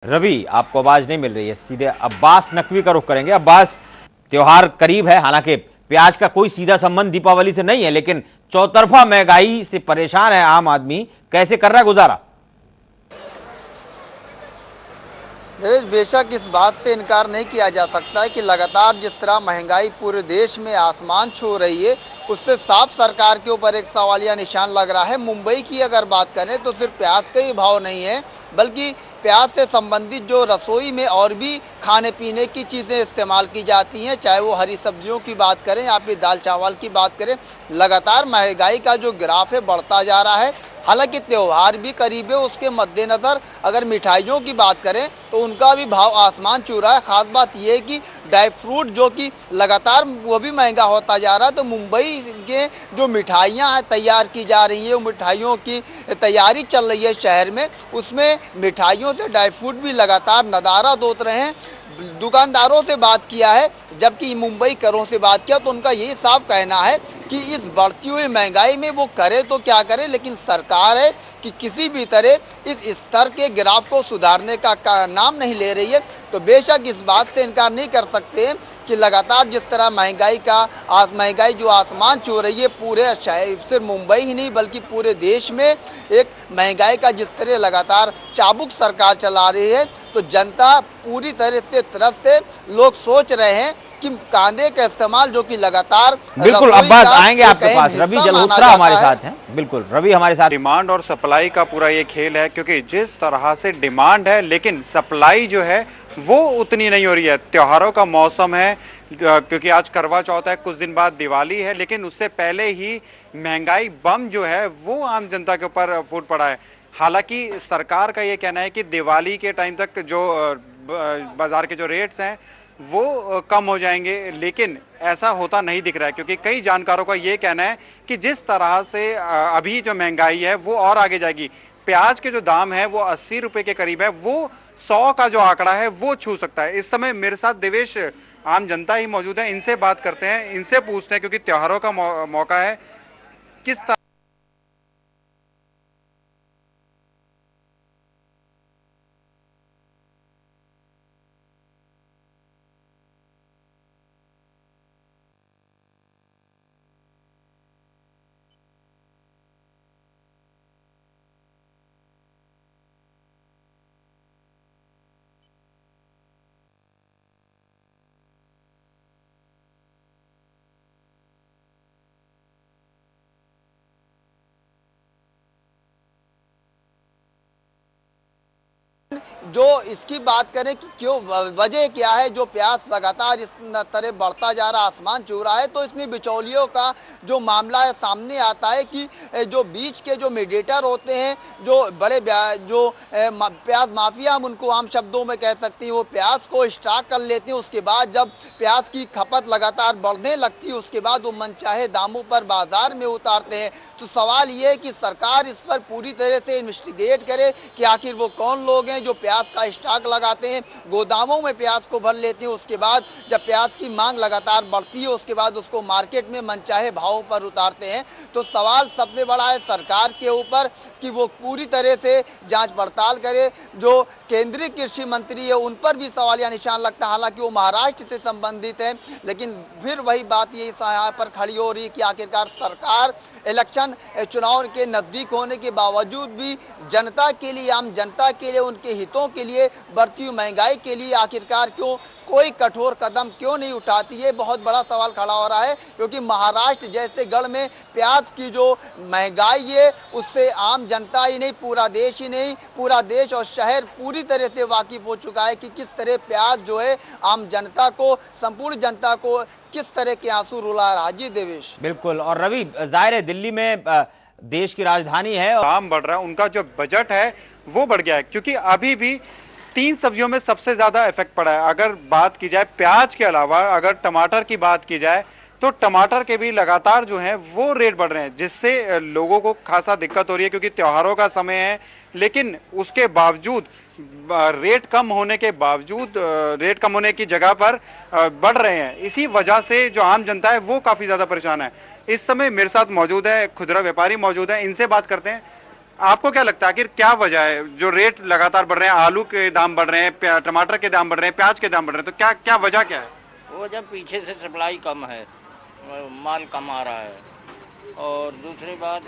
रवि, आपको आवाज नहीं मिल रही है, सीधे अब्बास नकवी का रुख करेंगे। अब्बास, त्योहार करीब है, हालांकि प्याज का कोई सीधा संबंध दीपावली से नहीं है, लेकिन चौतरफा महंगाई से परेशान है आम आदमी, कैसे कर रहा है गुजारा? बेशक इस बात से इनकार नहीं किया जा सकता है कि लगातार जिस तरह महंगाई पूरे देश में आसमान छू रही है, उससे साफ सरकार के ऊपर एक सवालिया निशान लग रहा है। मुंबई की अगर बात करें तो सिर्फ प्याज का ही भाव नहीं है, बल्कि प्याज से संबंधित जो रसोई में और भी खाने पीने की चीज़ें इस्तेमाल की जाती हैं, चाहे वो हरी सब्जियों की बात करें या फिर दाल चावल की बात करें, लगातार महंगाई का जो ग्राफ है बढ़ता जा रहा है। हालांकि त्यौहार भी करीब है, उसके मद्देनज़र अगर मिठाइयों की बात करें तो उनका भी भाव आसमान छू रहा है। ख़ास बात यह है कि ड्राई फ्रूट जो कि लगातार वो भी महंगा होता जा रहा है। तो मुंबई के जो मिठाइयाँ हैं तैयार की जा रही है, वो मिठाइयों की तैयारी चल रही है शहर में, उसमें मिठाइयों से ड्राई फ्रूट भी लगातार नदारा दोत रहे हैं। दुकानदारों से बात किया है, जबकि मुंबई करों से बात किया तो उनका यही साफ कहना है कि इस बढ़ती हुई महंगाई में वो करे तो क्या करे, लेकिन सरकार है कि किसी भी तरह इस स्तर के ग्राफ को सुधारने का नाम नहीं ले रही है। तो बेशक इस बात से इनकार नहीं कर सकते कि लगातार जिस तरह महंगाई जो आसमान छू रही है, पूरे सिर्फ मुंबई ही नहीं बल्कि पूरे देश में एक महंगाई का जिस तरह लगातार चाबुक सरकार चला रही है, तो जनता पूरी तरह से त्रस्त है। लोग सोच रहे हैं कि कांदे का इस्तेमाल जो कि लगातार बिल्कुल अब्बास, आएंगे आपके पास। रवि जल्होत्रा हमारे साथ हैं। बिल्कुल रवि हमारे साथ। डिमांड और सप्लाई का पूरा ये खेल है, क्योंकि जिस तरह से डिमांड है लेकिन सप्लाई जो है वो उतनी नहीं हो रही है। त्योहारों का मौसम है, क्योंकि आज करवा चौथ है, कुछ दिन बाद दिवाली है, लेकिन उससे पहले ही महंगाई बम जो है वो आम जनता के ऊपर फूट पड़ा है। हालांकि सरकार का ये कहना है कि दिवाली के टाइम तक जो बाजार के जो रेट्स हैं वो कम हो जाएंगे, लेकिन ऐसा होता नहीं दिख रहा है, क्योंकि कई जानकारों का ये कहना है कि जिस तरह से अभी जो महंगाई है वो और आगे जाएगी। प्याज के जो दाम है वो 80 रुपए के करीब है, वो 100 का जो आंकड़ा है वो छू सकता है। इस समय मेरे साथ देवेश आम जनता ही मौजूद है, इनसे बात करते हैं, इनसे पूछते हैं, क्योंकि त्योहारों का मौका है, किस तरह जो इसकी बात करें कि क्यों वजह क्या है जो प्याज लगातार इस तरह बढ़ता जा रहा, आसमान छू रहा है, तो इसमें बिचौलियों का जो मामला है सामने आता है कि जो बीच के जो मीडिएटर होते हैं, जो बड़े जो प्याज माफिया हम उनको आम शब्दों में कह सकते हैं, वो प्याज को स्टॉक कर लेते हैं। उसके बाद जब प्याज की खपत लगातार बढ़ने लगती है, उसके बाद वो मनचाहे दामों पर बाजार में उतारते हैं। तो सवाल ये है कि सरकार इस पर पूरी तरह से इन्वेस्टिगेट करे कि आखिर वो कौन लोग हैं जो प्याज का स्टॉक लगाते हैं, गोदामों में प्याज को भर लेते हैं, उसके बाद जब प्याज की मांग लगातार बढ़ती है उसके बाद उसको मार्केट में मनचाहे भावों पर उतारते हैं। तो सवाल सबसे बड़ा है सरकार के ऊपर कि वो पूरी तरह से जांच पड़ताल करे। जो केंद्रीय कृषि मंत्री है उन पर भी सवालिया निशान लगता है, हालांकि वो महाराष्ट्र से संबंधित है, लेकिन फिर वही बात ये यहाँ पर खड़ी हो रही है कि आखिरकार सरकार इलेक्शन चुनाव के नज़दीक होने के बावजूद भी जनता के लिए, आम जनता के लिए, उनके हितों के लिए, बढ़ती हुई महंगाई के लिए आखिरकार क्यों कोई कठोर कदम क्यों नहीं उठाती है, बहुत बड़ा सवाल खड़ा हो रहा है। क्योंकि महाराष्ट्र जैसे गढ़ में प्याज की जो महंगाई है उससे आम जनता ही नहीं, पूरा देश ही नहीं, पूरा देश और शहर पूरी तरह से वाकिफ हो चुका है कि किस तरह प्याज जो है आम जनता को, संपूर्ण जनता को किस तरह के आंसू रुला रहा है। जी देवेश। बिल्कुल, और रवि जाहिर है दिल्ली में देश की राजधानी है और दाम बढ़ रहा है, उनका जो बजट है वो बढ़ गया है, क्योंकि अभी भी 3 सब्जियों में सबसे ज्यादा इफेक्ट पड़ा है। अगर बात की जाए प्याज के अलावा, अगर टमाटर की बात की जाए तो टमाटर के भी लगातार जो है वो रेट बढ़ रहे हैं, जिससे लोगों को खासा दिक्कत हो रही है, क्योंकि त्योहारों का समय है, लेकिन उसके बावजूद रेट कम होने के बावजूद रेट कम होने की जगह पर बढ़ रहे हैं। इसी वजह से जो आम जनता है वो काफी ज्यादा परेशान है। इस समय मेरे साथ मौजूद है खुदरा व्यापारी मौजूद है, इनसे बात करते हैं। आपको क्या लगता है आखिर क्या वजह है जो रेट लगातार बढ़ रहे हैं, आलू के दाम बढ़ रहे हैं, टमाटर के दाम बढ़ रहे हैं, प्याज के दाम बढ़ रहे हैं, तो क्या क्या वजह क्या है? वो जब पीछे से सप्लाई कम है, माल कम आ रहा है। और दूसरी बात